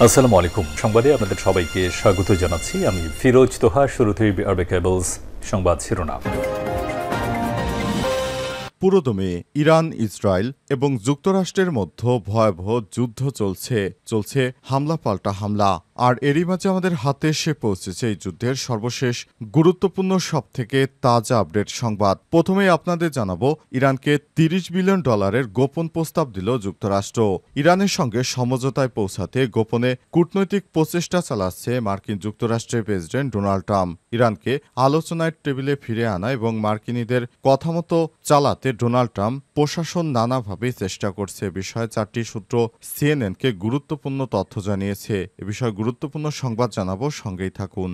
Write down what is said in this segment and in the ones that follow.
আসসালামু আলাইকুম। সংবাদে আপনাদের সবাইকে স্বাগত জানাচ্ছি। আমি ফিরোজ তোহা। শুরুতেই আরবে কেবলস সংবাদ শিরোনাম। পুরোদমে ইরান, ইসরায়েল এবং যুক্তরাষ্ট্রের মধ্যে ভয়াবহ যুদ্ধ চলছে হামলা পাল্টা হামলা। আর এরই মাঝে আমাদের হাতে এসে পৌঁছেছে এই যুদ্ধের সর্বশেষ গুরুত্বপূর্ণ সবথেকে তাজা আপডেট সংবাদ। প্রথমেই আপনাদের জানাবো, ইরানকে $30 বিলিয়ন গোপন প্রস্তাব দিল যুক্তরাষ্ট্র। ইরানের সঙ্গে সমঝোতায় পৌঁছাতে গোপনে কূটনৈতিক প্রচেষ্টা চালাচ্ছে মার্কিন যুক্তরাষ্ট্রের প্রেসিডেন্ট ডোনাল্ড ট্রাম্প। ইরানকে আলোচনার টেবিলে ফিরে আনা এবং মার্কিনীদের কথামতো চালাতে ডোনাল্ড ট্রাম্প প্রশাসন নানাভাবে চেষ্টা করছে। বিষয়ে 4টি সূত্র সিএনএনকে গুরুত্বপূর্ণ তথ্য জানিয়েছে। এ বিষয়ে গুরুত্বপূর্ণ সংবাদ জানাবো, সঙ্গেই থাকুন।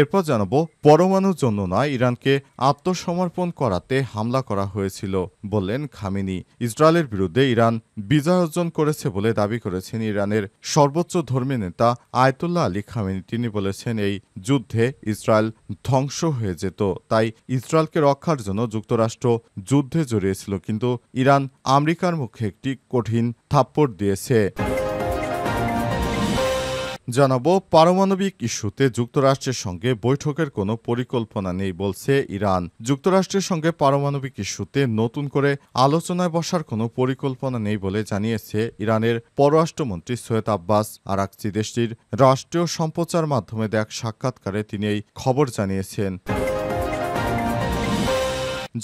এরপর জানাবো, পরমাণুর জন্য নয়, ইরানকে আত্মসমর্পণ করাতে হামলা করা হয়েছিল বললেন খামেনি। ইসরায়েলের বিরুদ্ধে ইরান বিজয় অর্জন করেছে বলে দাবি করেছেন ইরানের সর্বোচ্চ ধর্মীয় নেতা আয়াতুল্লাহ আলী খামেনি। তিনি বলেছেন, এই যুদ্ধে ইসরায়েল ধ্বংস হয়ে যেত, তাই ইসরায়েলকে রক্ষার জন্য যুক্তরাষ্ট্র যুদ্ধে জড়িয়েছিল, কিন্তু ইরান আমেরিকার মুখে একটি কঠিন থাপ্পড় দিয়েছে। জানাবো, পারমাণবিক ইস্যুতে যুক্তরাষ্ট্রের সঙ্গে বৈঠকের কোনো পরিকল্পনা নেই বলছে ইরান। যুক্তরাষ্ট্রের সঙ্গে পারমাণবিক ইস্যুতে নতুন করে আলোচনায় বসার কোনো পরিকল্পনা নেই বলে জানিয়েছে ইরানের পররাষ্ট্রমন্ত্রী সৈয়দ আব্বাস আরাকচি। দেশটির রাষ্ট্রীয় সম্প্রচার মাধ্যমে এক সাক্ষাৎকারে তিনি এই খবর জানিয়েছেন।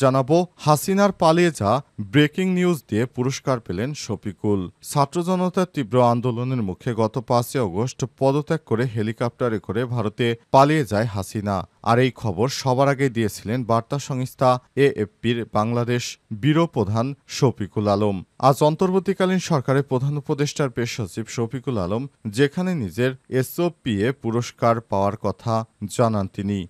জানাবো, হাসিনার পালিয়ে যা ব্রেকিং নিউজ দিয়ে পুরস্কার পেলেন শফিকুল। ছাত্র জনতার তীব্র আন্দোলনের মুখে গত 5 আগস্ট পদত্যাগ করে হেলিকপ্টারে করে ভারতে পালিয়ে যায় হাসিনা। আর এই খবর সবার আগে দিয়েছিলেন বার্তা সংস্থা এএফপির বাংলাদেশ ব্যুরো প্রধান শফিকুল আলম। আজ অন্তর্বর্তীকালীন সরকারের প্রধান উপদেষ্টার প্রেস সচিব শফিকুল আলম যেখানে নিজের এসওপিএ পুরস্কার পাওয়ার কথা জানান তিনি।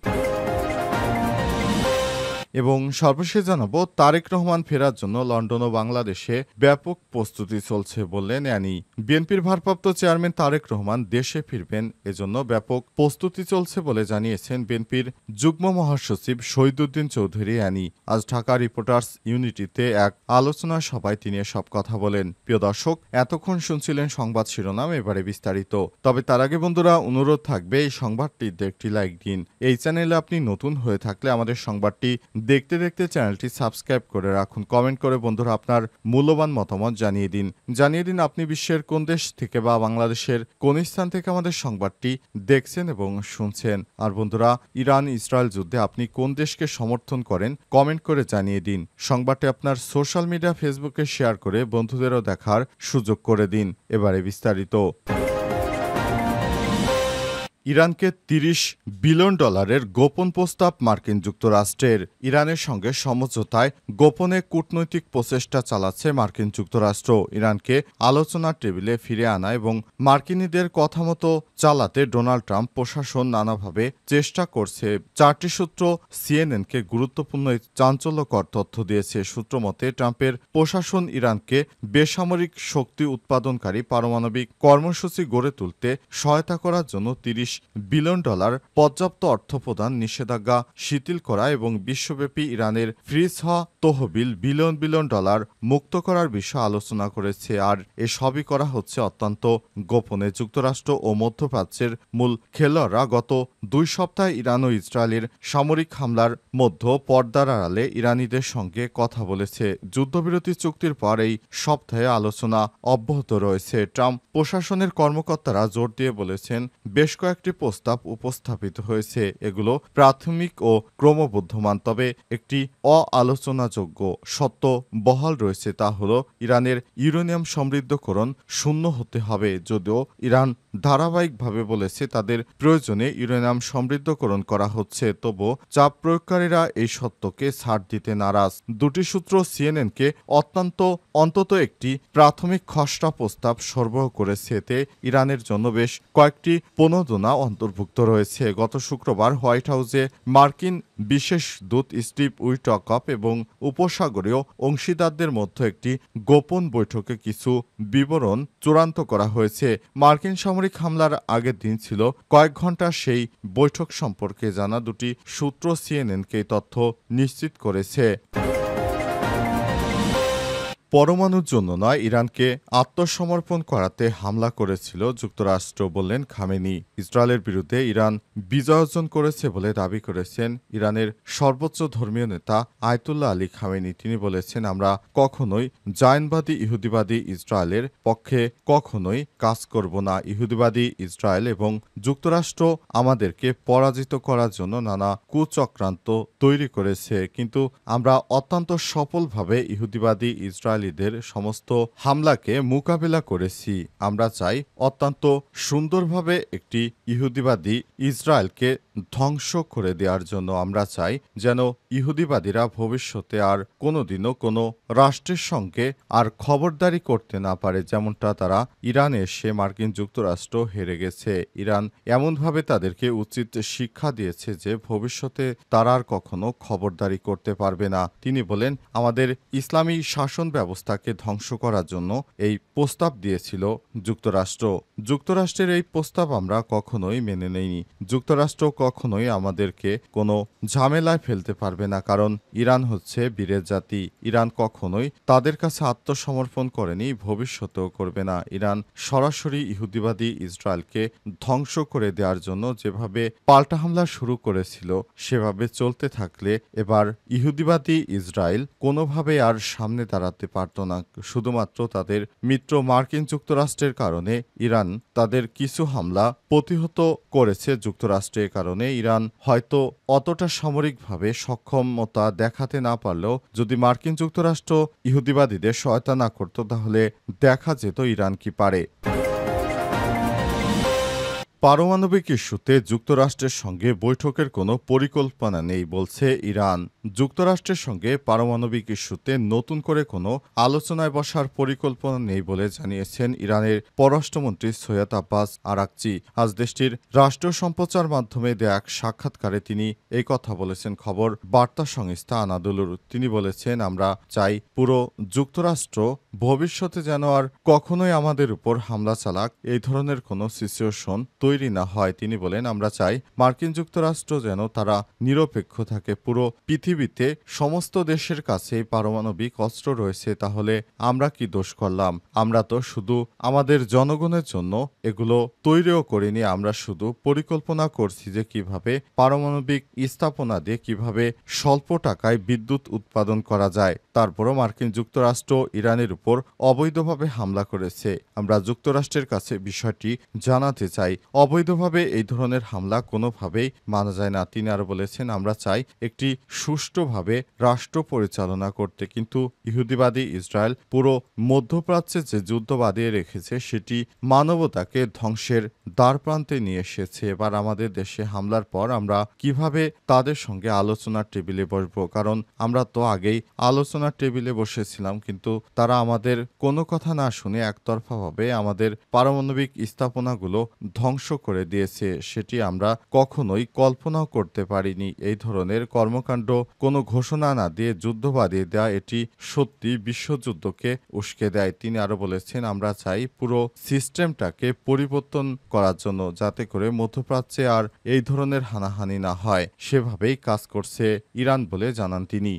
এবং সর্বশেষ জানাবো, তারেক রহমান ফেরার জন্য লন্ডন ও বাংলাদেশে ব্যাপক প্রস্তুতি চলছে বললেন অ্যানি। বিএনপির ভারপ্রাপ্ত চেয়ারম্যান তারেক রহমান দেশে ফিরবেন, এজন্য ব্যাপক প্রস্তুতি চলছে বলে জানিয়েছেন বিএনপির যুগ্ম মহাসচিব শহীদুদ্দিন চৌধুরী অ্যানি। আজ ঢাকা রিপোর্টার্স ইউনিটিতে এক আলোচনা সভায় তিনি সব কথা বলেন। প্রিয় দর্শক, এতক্ষণ শুনছিলেন সংবাদ শিরোনাম, এবারে বিস্তারিত। তবে তার আগে বন্ধুরা, অনুরোধ থাকবে এই সংবাদটিতে একটি লাইক দিন। এই চ্যানেলে আপনি নতুন হয়ে থাকলে আমাদের সংবাদটি দেখতে দেখতে চ্যানেলটি সাবস্ক্রাইব করে রাখুন। কমেন্ট করে বন্ধুরা আপনার মূল্যবান মতামত জানিয়ে দিন আপনি বিশ্বের কোন দেশ থেকে বা বাংলাদেশের কোন স্থান থেকে আমাদের সংবাদটি দেখছেন এবং শুনছেন। আর বন্ধুরা, ইরান ইসরায়েল যুদ্ধে আপনি কোন দেশকে সমর্থন করেন কমেন্ট করে জানিয়ে দিন। সংবাদটি আপনার সোশ্যাল মিডিয়া ফেসবুকে শেয়ার করে বন্ধুদেরও দেখার সুযোগ করে দিন। এবারে বিস্তারিত। ইরানকে $30 বিলিয়ন গোপন প্রস্তাব মার্কিন যুক্তরাষ্ট্রের। ইরানের সঙ্গে সমঝোতায় গোপনে কূটনৈতিক প্রচেষ্টা চালাচ্ছে মার্কিন যুক্তরাষ্ট্র। ইরানকে আলোচনার টেবিলে ফিরে আনা এবং মার্কিনীদের কথামতো চালাতে ডোনাল্ড ট্রাম্প প্রশাসন নানাভাবে চেষ্টা করছে। 4টি সূত্র সিএনএনকে গুরুত্বপূর্ণ চাঞ্চল্যকর তথ্য দিয়েছে। সূত্র মতে, ট্রাম্পের প্রশাসন ইরানকে বেসামরিক শক্তি উৎপাদনকারী পারমাণবিক কর্মসূচি গড়ে তুলতে সহায়তা করার জন্য $30 বিলিয়ন পর্যাপ্ত অর্থ প্রদান, নিষেধাজ্ঞা শিথিল করা এবং বিশ্বব্যাপী ইরানের ফ্রিজ হওয়া তহবিল বিলিয়ন ডলার মুক্ত করার বিষয়ে আলোচনা করেছে। আর এসবই করা হচ্ছে অত্যন্ত গোপনে। যুক্তরাষ্ট্র ও মধ্যপ্রাচ্যের মূল খেলোয়াড়রা গত 2 সপ্তাহে ইরান ও ইসরায়েলের সামরিক হামলার মধ্যে পর্দার আড়ালে ইরানিদের সঙ্গে কথা বলেছে। যুদ্ধবিরতি চুক্তির পর এই সপ্তাহে আলোচনা অব্যাহত রয়েছে। ট্রাম্প প্রশাসনের কর্মকর্তারা জোর দিয়ে বলেছেন, বেশ কয়েকটি প্রস্তাব উপস্থাপিত হয়েছে। এগুলো প্রাথমিক ও ক্রমবর্ধমান, তবে একটি অআলোচনাযোগ্য সত্য বহাল রয়েছে, তা হলো ইরানের ইউরেনিয়াম সমৃদ্ধকরণ শূন্য হতে হবে। যদিও ইরান ধারাবাহিকভাবে বলেছে তাদের প্রয়োজনে ইউরেনিয়াম সমৃদ্ধকরণ করা হচ্ছে, তবু চাপ প্রয়োগকারীরা এই সত্যকে ছাড় দিতে নারাজ। 2টি সূত্র সিএনএনকে অন্তত একটি প্রাথমিক খসড়া প্রস্তাব সরবরাহ করেছে। এতে ইরানের জন্য বেশ কয়েকটি প্রণোদনা অন্তর্ভুক্ত রয়েছে। গত শুক্রবার হোয়াইট হাউসে মার্কিন বিশেষ দূত স্টিভ উইটকপ এবং উপসাগরীয় অংশীদারদের মধ্যে একটি গোপন বৈঠকে কিছু বিবরণ চূড়ান্ত করা হয়েছে। মার্কিন সামরিক হামলার আগের দিন ছিল কয়েক ঘন্টা সেই বৈঠক সম্পর্কে জানা 2টি সূত্র সিএনএনকে তথ্য নিশ্চিত করেছে। পরমাণুর জন্য নয়, ইরানকে আত্মসমর্পণ করাতে হামলা করেছিল যুক্তরাষ্ট্র, বললেন খামেনি। ইসরায়েলের বিরুদ্ধে ইরান বিজয় অর্জন করেছে বলে দাবি করেছেন ইরানের সর্বোচ্চ ধর্মীয় নেতা আয়াতুল্লাহ আলী খামেনি। তিনি বলেছেন, আমরা কখনোই জায়নবাদী ইহুদিবাদী ইসরায়েলের পক্ষে কখনোই কাজ করব না। ইহুদিবাদী ইসরায়েল এবং যুক্তরাষ্ট্র আমাদেরকে পরাজিত করার জন্য নানা কুচক্রান্ত তৈরি করেছে, কিন্তু আমরা অত্যন্ত সফলভাবে ইহুদিবাদী ইসরায়েলিদের সমস্ত হামলাকে মোকাবেলা করেছি। আমরা চাই অত্যন্ত সুন্দরভাবে একটি ইহুদিবাদী ইসরায়েলকে ধ্বংস করে দেওয়ার জন্য। আমরা চাই যেন ইহুদিবাদীরা ভবিষ্যতে আর কোনোদিনও কোনো রাষ্ট্রের সঙ্গে আর খবরদারি করতে না পারে, যেমনটা তারা ইরানে এসে মার্কিন যুক্তরাষ্ট্র হেরে গেছে। ইরান এমনভাবে তাদেরকে উচিত শিক্ষা দিয়েছে যে ভবিষ্যতে তারা আর কখনো খবরদারি করতে পারবে না। তিনি বলেন, আমাদের ইসলামী শাসন ব্যবস্থাকে ধ্বংস করার জন্য এই প্রস্তাব দিয়েছিল যুক্তরাষ্ট্র। যুক্তরাষ্ট্রের এই প্রস্তাব আমরা কখনোই মেনে নেইনি। যুক্তরাষ্ট্র কখনোই আমাদেরকে কোনো ঝামেলায় ফেলতে পারবে না, কারণ ইরান হচ্ছে বীরের জাতি। ইরান কখনোই তাদের কাছে আত্মসমর্পণ করেনি, ভবিষ্যতেও করবে না। ইরান সরাসরি ইহুদিবাদী ইসরায়েলকে ধ্বংস করে দেওয়ার জন্য যেভাবে পাল্টা হামলা শুরু করেছিল, সেভাবে চলতে থাকলে এবার ইহুদিবাদী ইসরায়েল কোনোভাবে আর সামনে দাঁড়াতে পারত না। শুধুমাত্র তাদের মিত্র মার্কিন যুক্তরাষ্ট্রের কারণে ইরান তাদের কিছু হামলা প্রতিহত করেছে। যুক্তরাষ্ট্রের কারণে ইরান হয়তো অতটা সামরিকভাবে সক্ষমতা দেখাতে না পারলেও যদি মার্কিন যুক্তরাষ্ট্র ইহুদিবাদীদের সহায়তা না করত, তাহলে দেখা যেত ইরান কি পারে। পারমাণবিক ইস্যুতে যুক্তরাষ্ট্রের সঙ্গে বৈঠকের কোনো পরিকল্পনা নেই, বলছে ইরান। যুক্তরাষ্ট্রের সঙ্গে পারমাণবিক ইস্যুতে নতুন করে কোনো আলোচনায় বসার পরিকল্পনা নেই বলে জানিয়েছেন ইরানের পররাষ্ট্রমন্ত্রী সৈয়দ আব্বাস আরাকচি। আজ দেশটির রাষ্ট্রীয় সম্প্রচার মাধ্যমে দেয়া এক সাক্ষাৎকারে তিনি এই কথা বলেছেন খবর বার্তা সংস্থা আনাদুলুর। তিনি বলেছেন, আমরা চাই পুরো যুক্তরাষ্ট্র ভবিষ্যতে যেন আর কখনোই আমাদের উপর হামলা চালাক, এই ধরনের কোনো সিচুয়েশন তৈরি না হয়। তিনি বলেন, আমরা চাই মার্কিন যুক্তরাষ্ট্র যেন তারা নিরপেক্ষ থাকে। পুরো পৃথিবীতে সমস্ত দেশের কাছে পারমাণবিক অস্ত্র রয়েছে, তাহলে আমরা কি দোষ করলাম? আমরা তো শুধু আমাদের জনগণের জন্য এগুলো তৈরিও করিনি, আমরা শুধু পরিকল্পনা করছি যে কিভাবে পারমাণবিক স্থাপনা দিয়ে কিভাবে স্বল্প টাকায় বিদ্যুৎ উৎপাদন করা যায়। তারপরও মার্কিন যুক্তরাষ্ট্র ইরানের উপর অবৈধভাবে হামলা করেছে। আমরা যুক্তরাষ্ট্রের কাছে বিষয়টি জানাতে চাই। অবৈধভাবে এই ধরনের হামলা কোনোভাবেই মানা যায় না। তিনি আরও বলেছেন, আমরা চাই একটি সুষ্ঠুভাবে রাষ্ট্র পরিচালনা করতে, কিন্তু ইহুদিবাদী ইসরায়েল পুরো মধ্যপ্রাচ্যে যে যুদ্ধ বাঁধিয়ে রেখেছে সেটি মানবতাকে ধ্বংসের দ্বারপ্রান্তে নিয়ে এসেছে। এবার আমাদের দেশে হামলার পর আমরা কিভাবে তাদের সঙ্গে আলোচনার টেবিলে বসবো? কারণ আমরা তো আগেই আলোচনার টেবিলে বসেছিলাম, কিন্তু তারা আমাদের কোনো কথা না শুনে একতরফাভাবে আমাদের পারমাণবিক স্থাপনাগুলো ধ্বংস করে দিয়েছে। সেটি আমরা কখনোই কল্পনাও করতে পারিনি। এই ধরনের কর্মকাণ্ড কোনো ঘোষণা না দিয়ে যুদ্ধ বাঁধিয়ে দেয়া, এটি সত্যি বিশ্বযুদ্ধকে উস্কে দেয়। তিনি আরও বলেছেন, আমরা চাই পুরো সিস্টেমটাকে পরিবর্তন করার জন্য, যাতে করে মধ্যপ্রাচ্যে আর এই ধরনের হানাহানি না হয়। সেভাবেই কাজ করছে ইরান বলে জানান তিনি।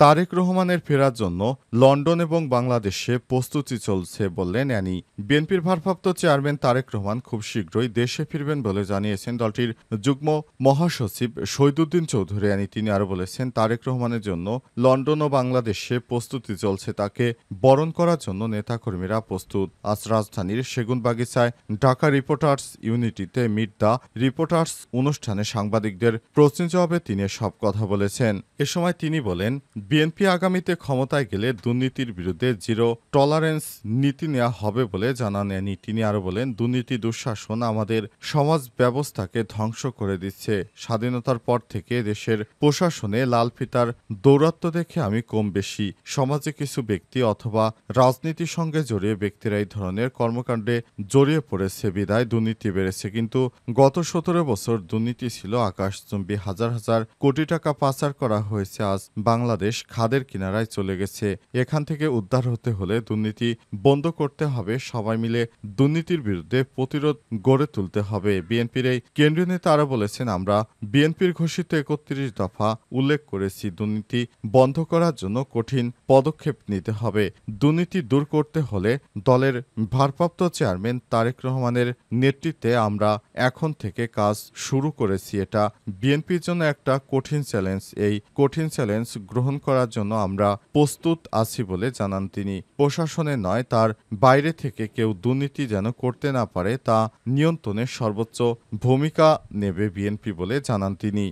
তারেক রহমানের ফেরার জন্য লন্ডন এবং বাংলাদেশে প্রস্তুতি চলছে, বললেন অ্যানি। বিএনপির ভারপ্রাপ্ত চেয়ারম্যান তারেক রহমান খুব শীঘ্রই দেশে ফিরবেন বলে জানিয়েছেন দলটির যুগ্ম মহাসচিব শহীদুদ্দিন চৌধুরী অ্যানি। তিনি আরও বলেছেন, তারেক রহমানের জন্য লন্ডন ও বাংলাদেশে প্রস্তুতি চলছে। তাকে বরণ করার জন্য নেতাকর্মীরা প্রস্তুত। আজ রাজধানীর সেগুনবাগিচায় ঢাকা রিপোর্টার্স ইউনিটিতে মিট দ্য রিপোর্টার্স অনুষ্ঠানে সাংবাদিকদের প্রশ্নের জবাবে তিনি সব কথা বলেছেন। এ সময় তিনি বলেন, বিএনপি আগামীতে ক্ষমতায় গেলে দুর্নীতির বিরুদ্ধে জিরো টলারেন্স নীতি নেওয়া হবে বলে জানান অ্যানি। তিনি আরও বলেন, দুর্নীতি দুঃশাসন আমাদের সমাজ ব্যবস্থাকে ধ্বংস করে দিচ্ছে। স্বাধীনতার পর থেকে দেশের প্রশাসনে লাল ফিতার দৌরাত্ম্য দেখে আমি কম বেশি সমাজে কিছু ব্যক্তি অথবা রাজনীতির সঙ্গে জড়িয়ে ব্যক্তিরা এই ধরনের কর্মকাণ্ডে জড়িয়ে পড়েছে, বিদায় দুর্নীতি বেড়েছে। কিন্তু গত 17 বছর দুর্নীতি ছিল আকাশচুম্বী। হাজার হাজার কোটি টাকা পাচার করা হয়েছে। আজ বাংলাদেশ দেশ খাদের কিনারায় চলে গেছে। এখান থেকে উদ্ধার হতে হলে দুর্নীতি বন্ধ করতে হবে, সবাই মিলে দুর্নীতির বিরুদ্ধে প্রতিরোধ গড়ে তুলতে হবে। বিএনপির এই কেন্দ্রীয় নেতা আরও বলেছেন, আমরা বিএনপির ঘোষিত ৩১ দফা উল্লেখ করেছি। দুর্নীতি বন্ধ করার জন্য কঠিন পদক্ষেপ নিতে হবে। দুর্নীতি দূর করতে হলে দলের ভারপ্রাপ্ত চেয়ারম্যান তারেক রহমানের নেতৃত্বে আমরা এখন থেকে কাজ শুরু করেছি। এটা বিএনপির জন্য একটা কঠিন চ্যালেঞ্জ। এই কঠিন চ্যালেঞ্জ গ্রহণ করার জন্য আমরা প্রস্তুত আছি বলে জানান তিনি। প্রশাসনে নয়, তার বাইরে থেকে কেউ দুর্নীতি যেন করতে না পারে তা নিয়ন্ত্রণে সর্বোচ্চ ভূমিকা নেবে বিএনপি বলে জানান তিনি।